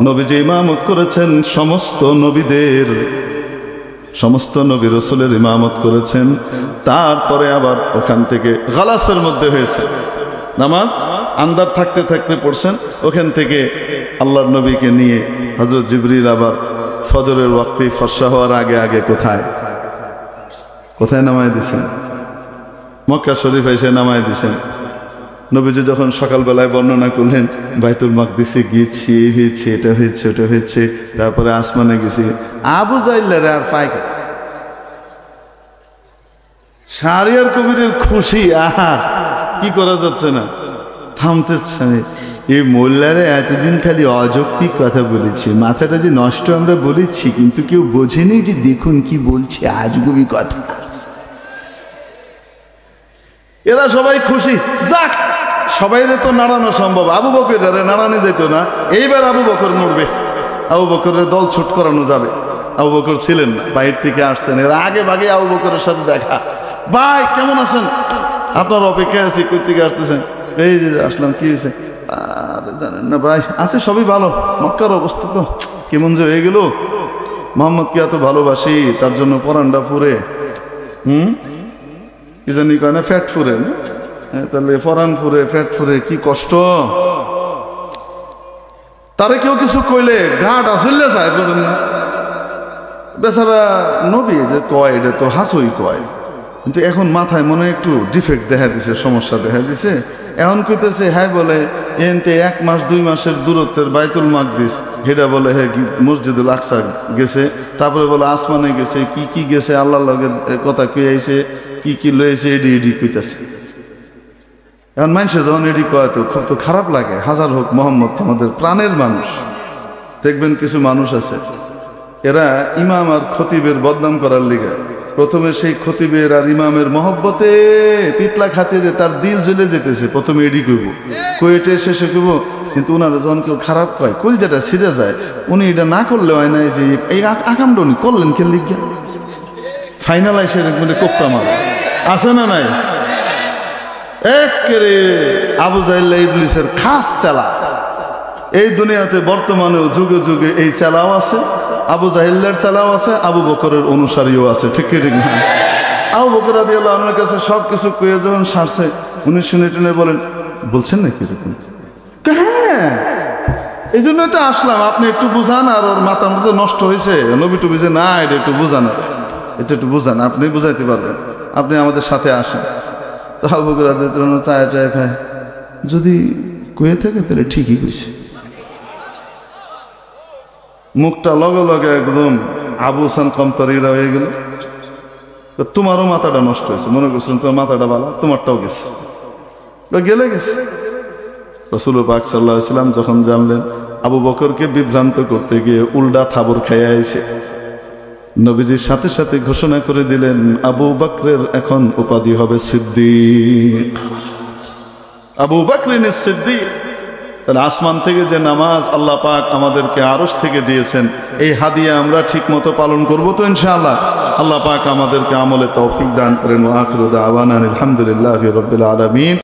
নবীজি ইমামত করেছেন সমস্ত নবীদের, সমস্ত নবী রাসূলের ইমামত করেছেন। তারপরে আবার ওখান থেকে গালাসের মধ্যে হয়েছে নামাজ, আন্দার থাকতে থাকতে পড়ছেন। ওখান থেকে আল্লাহর নবীকে নিয়ে হযরত জিবরিল আবার ফজরের ওয়াক্তে ফর্সা হওয়ার আগে আগে কোথায় কোথায় নামায় দিছেন? মক্কা শরীফ এসে নামায় দিছেন। নবীজি যখন সকালবেলায় বর্ণনা করলেন, বাইতুল মাকদিসে গিয়েছি, হয়েছে এটা হয়েছে ওটা হয়েছে, তারপরে আসমানে গেছি, আবু জাইলের আর পায় শাহরিয়ার কবিরের খুশি আর কি করা যাচ্ছে না, থামতেছে। এই মোল্লারে এতদিন খালি অযৌক্তিক কথা বলেছে, মাথাটা যে নষ্ট আমরা বলেছি, কিন্তু কেউ বোঝেনি যে দেখুন কি বলছে, আজগুবি কথা। এরা সবাই খুশি, যাক সবাইরে তো নাড়ানো সম্ভব, আবু বকর নাড়ানো যেত না, এইবার আবু বকর মরবে, আবু বকরের দল ছুট করানো যাবে। আবু বকর ছিলেন না, বাইরে থেকে আসছেন। এর আগে ভাগে আবু বকরের সাথে দেখা, ভাই কেমন আছেন, আপনার অপেক্ষায় আছি, কই থেকে আসতেছেন? এই যে আসলাম। কি হয়েছে? আরে জানেন না ভাই, আছে সবই ভালো, মক্কার অবস্থা তো কেমন যে হয়ে গেল, মোহাম্মদকে এত ভালোবাসি, তার জন্য পরানটা ফুরে, কি জানি কয় না, ফ্যাট ফুরে না, তাহলে পরান ফুরে ফ্যাট ফুরে, কি কষ্ট। তারে কেউ কিছু কইলে ঘাট আসলে যায়, বুঝলেন না? বেচারা নবী যে কয় এটা তো হাসই কয়, কিন্তু এখন মাথায় মনে একটু ডিফেক্ট দেখা দিছে, সমস্যা দেখা দিছে। এখন কইতেছে হ্যাঁ বলে এনতে 1 মাস 2 মাসের দূরত্বের বাইতুল মাকদিস, হেটা বলে হ্যাঁ মসজিদুল আকসা গেছে, তারপরে বলে আসমানে গেছে, কি কি গেছে আল্লাহর লগে কথা কই আইছে, কি কি লয়েছে এডি কইতাছে। এখন মানুষে যখন এডি কয় তো খুব তো খারাপ লাগে। হাজার হোক মোহাম্মদ আমাদের প্রাণের মানুষ। দেখবেন কিছু মানুষ আছে, এরা ইমাম আর খতিবের বদনাম করার লিগে প্রথমে সেই খতিবের আর ইমামের মহব্বতে পিতলা খাতিরে তার দিল জ্বলে যেতেছে, প্রথমে এডি কইব, কইটে শেষে কইব। কিন্তু ওনারা যখন কেউ খারাপ কয়, কইল যেটা ছিঁড়ে যায়, উনি এটা না করলে হয় না, যে এই আকামটা উনি করলেন কে লিখিয়া ফাইনাল আইসে মানে কোপটা মারা আছে না নাই? একেবারে আবু জাহেল ইবলিসের খাস চালা এই দুনিয়াতে বর্তমানেও যুগে যুগে এই চালাও আছে, আবু জাহেলের চালাও আছে, আবু বকরের অনুসারীও আছে, ঠিক কি ঠিক না? আবু বকর রাদিয়াল্লাহু আনহুর কাছে সব কিছু কয়ে যখন সারছে, উনি শুনে টুনে বলেন, বলছেন নাকি এরকম? হ্যাঁ, এই জন্যই তো আসলাম, আপনি একটু বুঝান। আর ওর মাথা মাথা নষ্ট হয়েছে, নবী টুবি যে না, এটা একটু বুঝান, এটা একটু বুঝান, আপনি বুঝাইতে পারবেন, আপনি আমাদের সাথে আসেন। তো আবু বকর রাদিয়াল্লাহু আনহু চায় চায় খায়, যদি কয়ে থাকে তাহলে ঠিকই কইছে। মুখটা লগে লগে একদম আবু হাসান কমতারিরা হয়ে গেল। তোমারও মাথাটা নষ্ট হয়েছে, মনে করছিলাম তোমার মাথাটা ভালো, তোমারটাও গেছে, গেলে গেছে। রাসূল পাক সাল্লাল্লাহু আলাইহি ওয়াসাল্লাম যখন জানলেন আবু বকরকে বিভ্রান্ত করতে গিয়ে উল্টা থাবর খাইয়া আইছে, নবীজির সাথে সাথে ঘোষণা করে দিলেন, আবু বকরের এখন উপাধি হবে সিদ্দিক। আবু বকরিন সিদ্দিক। তাহলে আসমান থেকে যে নামাজ আল্লাহ পাক আমাদেরকে আরশ থেকে দিয়েছেন, এই হাদিয়া আমরা ঠিক মতো পালন করব তো ইনশাআল্লাহ। আল্লাহ পাক আমাদেরকে আমলে তৌফিক দান করেন। ওয়া আখিরু দাওয়ানা আলহামদুলিল্লাহি রাব্বিল আলামিন।